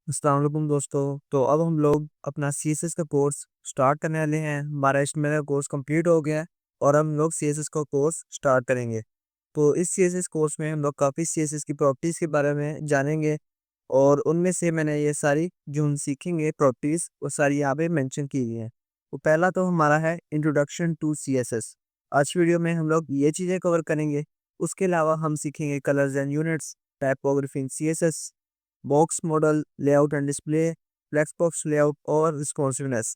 अस्सलाम वालेकुम दोस्तों। तो अब हम लोग अपना सीएसएस का कोर्स स्टार्ट करने वाले हैं। हमारा एचटीएमएल का कोर्स कंप्लीट हो गया है और हम लोग सीएसएस का कोर्स स्टार्ट करेंगे। तो इस सीएसएस कोर्स में हम लोग काफ़ी सीएसएस की प्रॉपर्टीज़ के बारे में जानेंगे और उनमें से मैंने ये सारी जो हम सीखेंगे प्रॉपर्टीज़ वो सारी यहाँ पे मेंशन की गई हैं। तो पहला तो हमारा है इंट्रोडक्शन टू सीएसएस। आज की वीडियो में हम लोग ये चीज़ें कवर करेंगे। उसके अलावा हम सीखेंगे colours and units, typography in CSS, box model, layout and display, flex box layout और रिस्पॉन्सिवनेस।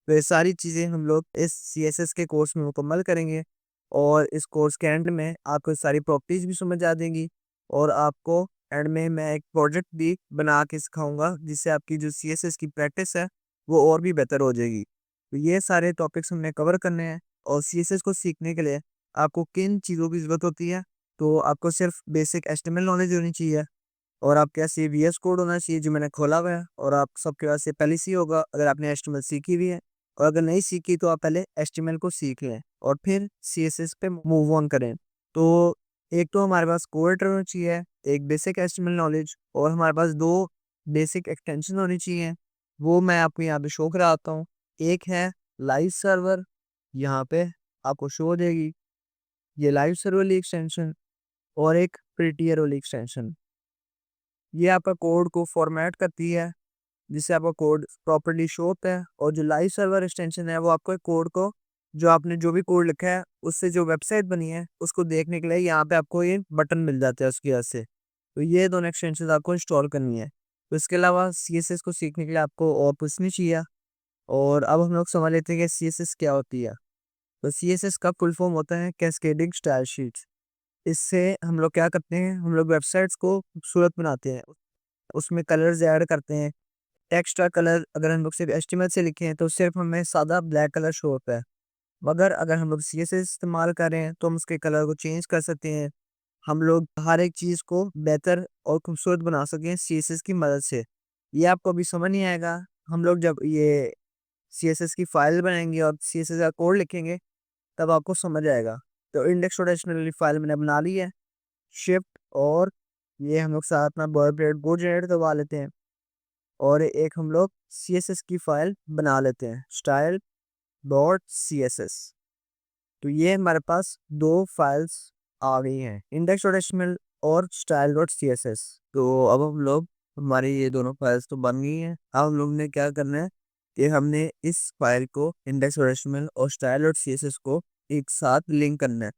तो ये सारी चीज़ें हम लोग इस सीएसएस के कोर्स में मुकम्मल करेंगे और इस कोर्स के एंड में आपको सारी प्रॉपर्टीज़ भी समझ आ जाएंगी और आपको एंड में मैं एक प्रोजेक्ट भी बना के सिखाऊंगा जिससे आपकी जो सीएसएस की प्रैक्टिस है वो और भी बेहतर हो जाएगी। तो ये सारे टॉपिक्स हमने कवर करने हैं और सीएसएस को सीखने के लिए आपको किन चीज़ों की ज़रूरत होती है। तो आपको सिर्फ बेसिक एचटीएमएल नॉलेज होनी चाहिए और आपके पास ये वीएस कोड होना चाहिए जो मैंने खोला हुआ है और आप सबके पास ये पहले से ही होगा अगर आपने एचटीएमएल सीखी हुई है। और अगर नहीं सीखी तो आप पहले एचटीएमएल को सीख लें और फिर सीएसएस पे मूव ऑन करें। तो एक तो हमारे पास कोर एडिटर होना चाहिए, एक बेसिक एचटीएमएल नॉलेज और हमारे पास दो बेसिक एक्सटेंशन होनी चाहिए। वो मैं आपको यहाँ पे शो कराता हूँ। एक है लाइव सर्वर, यहाँ पे आपको शो हो जाएगी ये लाइव सर्वर वाली एक्सटेंशन, और एक प्रिटियर वाली एक्सटेंशन। ये आपका कोड को फॉर्मेट करती है जिससे आपका कोड प्रॉपर्ली शो होता है। और जो लाइव सर्वर एक्सटेंशन है वो आपको कोड को जो आपने जो भी कोड लिखा है उससे जो वेबसाइट बनी है उसको देखने के लिए यहाँ पे आपको ये बटन मिल जाता है उसकी वजह से। तो ये दोनों एक्सटेंशन आपको इंस्टॉल करनी है। तो इसके अलावा सीएसएस को सीखने के लिए आपको और कुछ नहीं चाहिए। और अब हम लोग समझ लेते हैं कि सीएसएस क्या होती है। तो सीएसएस का फुल फॉर्म होता है कैस्केडिंग स्टाइल शीट्स। इससे हम लोग क्या करते हैं, हम लोग वेबसाइट्स को खूबसूरत बनाते हैं, उसमें कलर्स ऐड करते हैं। टेक्स्ट का कलर अगर हम लोग सिर्फ एचटीएमएल से लिखे हैं तो सिर्फ हमें सादा ब्लैक कलर शो होता है, मगर अगर हम लोग सीएसएस इस्तेमाल कर रहे हैं तो हम उसके कलर को चेंज कर सकते हैं। हम लोग हर एक चीज़ को बेहतर और खूबसूरत बना सकें सीएसएस की मदद से। ये आपको अभी समझ नहीं आएगा। हम लोग जब ये सीएसएस की फाइल बनाएंगे और सीएसएस का कोड लिखेंगे तब आपको समझ आएगा। तो इंडेक्स डॉट एचटीएमएल वाली फाइल मैंने बना ली है। शिफ्ट और ये हम लोग साथ में बॉयलेट कोड जनरेट करवा लेते हैं और एक हम लोग सीएसएस की फाइल बना लेते हैं स्टाइल डॉट सीएसएस। तो ये हमारे पास दो फाइल्स आ गई हैं, इंडेक्स डॉट एचटीएमएल और स्टाइल डॉट सीएसएस। तो अब हम लोग हमारी ये दोनों फाइल्स तो बन गई हैं। अब हम लोग ने क्या करना है कि हमने इस फाइल को इंडेक्स डॉट एचटीएमएल और स्टाइल डॉट सीएसएस को एक साथ लिंक करना है।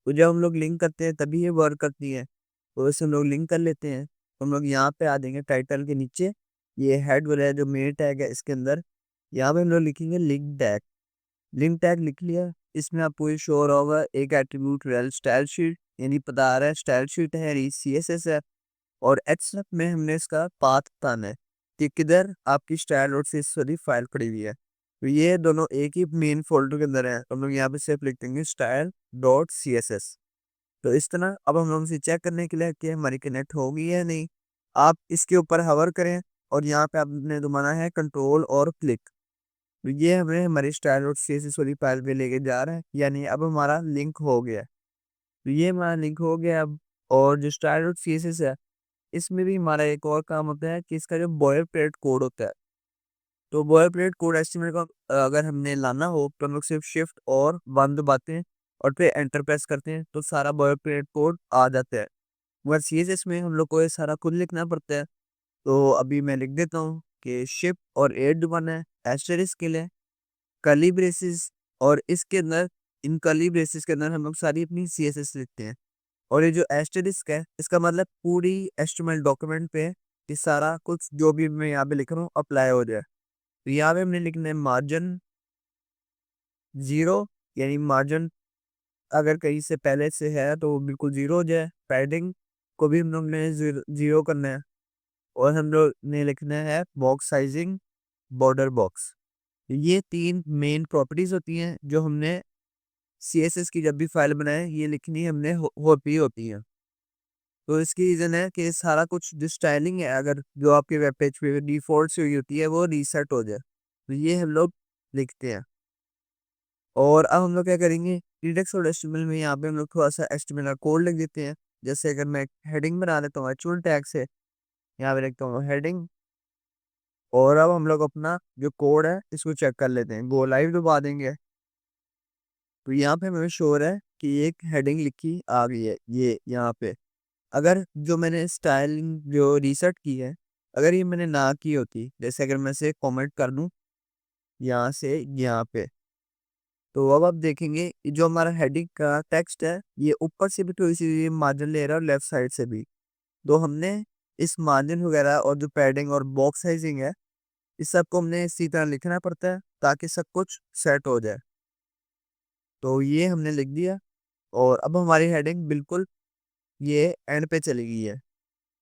तो जब हम लोग लिंक करते हैं तभी ये वर्क करती है। तो इसे हम लोग लिंक कर लेते हैं। तो हम लोग यहाँ पे आ देंगे टाइटल के नीचे, ये हेड वाला है जो मेन टैग है इसके अंदर, यहाँ पे हम लोग लिखेंगे लिंक टैग। लिंक टैग लिख लिया। इसमें आपको ये शो हो रहा होगा एक एट्रीब्यूट रेल स्टाइल शीट, यानी पता आ रहा है स्टाइल शीट है ये सीएसएस है। और एच में हमने इसका पाथ बताना है कि किधर आपकी स्टाइल और सीएसएस वाली फाइल पड़ी हुई है। तो ये दोनों एक ही मेन फोल्डर के अंदर है। तो हम लोग यहाँ पे सिर्फ लिख देंगे स्टाइल डॉट सीएसएस। तो इस तरह अब हम लोग इसे चेक करने के लिए कि हमारी कनेक्ट होगी या नहीं, आप इसके ऊपर हवर करें और यहाँ पे आपने दबाना है कंट्रोल और क्लिक। तो ये हमें हमारी स्टाइल और सीएसएस वाली फाइल पे लेके जा रहा है, यानी अब हमारा लिंक हो गया। तो ये हमारा लिंक हो गया अब। और जो स्टाइल और सीएसएस है इसमें भी हमारा एक और काम होता है कि इसका जो बॉयलर प्लेट कोड होता है, तो बॉयलर प्लेट कोड एस्टिमेट का अगर हमने लाना हो तो हम लोग सिर्फ शिफ्ट और वन दबाते हैं और फिर एंटर प्रेस करते हैं तो सारा बॉयलर प्लेट कोड आ जाता है। मगर सीएसएस में हम लोग को ये सारा खुद लिखना पड़ता है। तो अभी मैं लिख देता हूँ कि शिफ्ट और एट दबाना है, एस्टेरिस्क के लिए कर्ली ब्रेसेस, और इसके अंदर इन कर्ली ब्रेसेस के अंदर हम लोग सारी अपनी सीएसएस लिखते हैं। और ये जो एस्टेरिस्क है इसका मतलब पूरी एचटीएमएल डॉक्यूमेंट पे ये सारा कुछ जो भी मैं यहाँ पे लिख रहा हूँ अप्लाई हो जाए। तो यहाँ पे हमने लिखना है मार्जिन 0, यानी मार्जिन अगर कहीं से पहले से है तो वो बिल्कुल 0 हो जाए। पैडिंग को भी हम लोग ने 0 करना है। और हम लोग ने लिखना है बॉक्स साइजिंग, बॉर्डर बॉक्स। ये तीन मेन प्रॉपर्टीज होती हैं जो हमने सीएसएस की जब भी फाइल बनाए ये लिखनी हमने होती है। तो इसकी रीज़न है कि सारा कुछ जो स्टाइलिंग है अगर जो आपके वेब पेज पे डिफ़ॉल्ट से हुई होती है वो रीसेट हो जाए। तो ये हम लोग लिखते हैं। और अब हम लोग क्या करेंगे, इंडेक्स और एचटीएमएल में यहाँ पे हम लोग थोड़ा-सा एचटीएमएल का कोड लिख देते हैं। जैसे अगर मैं हेडिंग बना लेता हूँ एच1 टैग से, यहाँ पे लिखता हूँ हेडिंग और अब हम लोग अपना जो कोड है इसको चेक कर लेते हैं, गो लाइव दबा देंगे। तो यहाँ पे हमें शो हो रहा है कि एक हेडिंग लिखी आ गई है ये यहाँ पे। अगर जो मैंने स्टाइलिंग जो रीसेट की है, अगर ये मैंने ना की होती, जैसे अगर मैं से कमेंट कर दूं यहाँ से यहाँ पे, तो अब आप देखेंगे ये जो हमारा हेडिंग का टेक्स्ट है ये ऊपर से भी थोड़ी सी मार्जिन ले रहा है और लेफ्ट साइड से भी। तो हमने इस मार्जिन वगैरह और जो पैडिंग और बॉक्स साइजिंग है इस सबको हमने इसी तरह लिखना पड़ता है ताकि सब कुछ सेट हो जाए। तो ये हमने लिख दिया और अब हमारी हेडिंग बिल्कुल ये एंड पे चली गई है।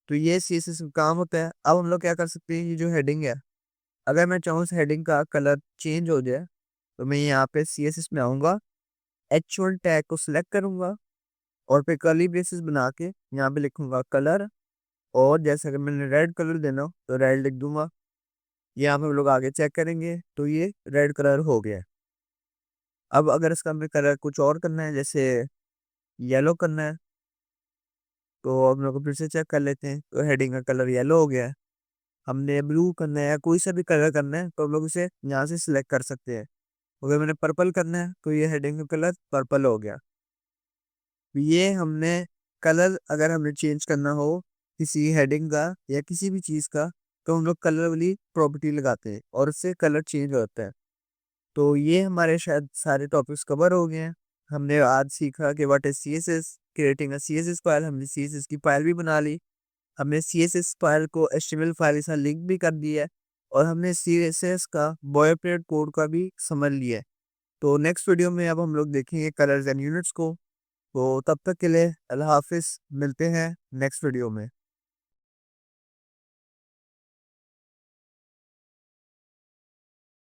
तो ये CSS का काम होता है। अब हम लोग क्या कर सकते हैं, ये जो हेडिंग है अगर मैं चाहूँ इस हेडिंग का कलर चेंज हो जाए तो मैं यहाँ पे CSS में आऊँगा, H1 टैग को सिलेक्ट करूंगा और फिर कर्ली ब्रेसेस बना के यहाँ पे लिखूंगा कलर। और जैसे अगर मैंने रेड कलर देना हो तो रेड लिख दूंगा। यहाँ पे हम लोग आगे चेक करेंगे तो ये रेड कलर हो गया है। अब अगर इसका हमें कलर कुछ और करना है, जैसे येलो करना है, तो हम लोग फिर से चेक कर लेते हैं। तो हेडिंग का कलर येलो हो गया है। हमने ब्लू करना है या कोई सा भी कलर करना है तो हम लोग इसे यहाँ से सिलेक्ट कर सकते हैं। अगर मैंने पर्पल करना है तो ये हेडिंग का कलर पर्पल हो गया। ये हमने कलर अगर हमें चेंज करना हो किसी हेडिंग का या किसी भी चीज़ का, तो हम लोग कलर वाली प्रॉपर्टी लगाते हैं और उससे कलर चेंज होता है। तो ये हमारे शायद सारे टॉपिक्स कवर हो गए हैं। हमने आज सीखा कि what is CSS, creating a CSS file. हमने CSS की फाइल भी बना ली, हमने CSS फाइल को HTML फाइल के साथ लिंक भी कर दिया है और हमने CSS का बॉयप्रेड कोड का भी समझ लिया है। तो नेक्स्ट वीडियो में अब हम लोग देखेंगे कलर्स एंड यूनिट्स को। तो तब तक के लिए अल्लाह हाफिज, मिलते हैं नेक्स्ट वीडियो में।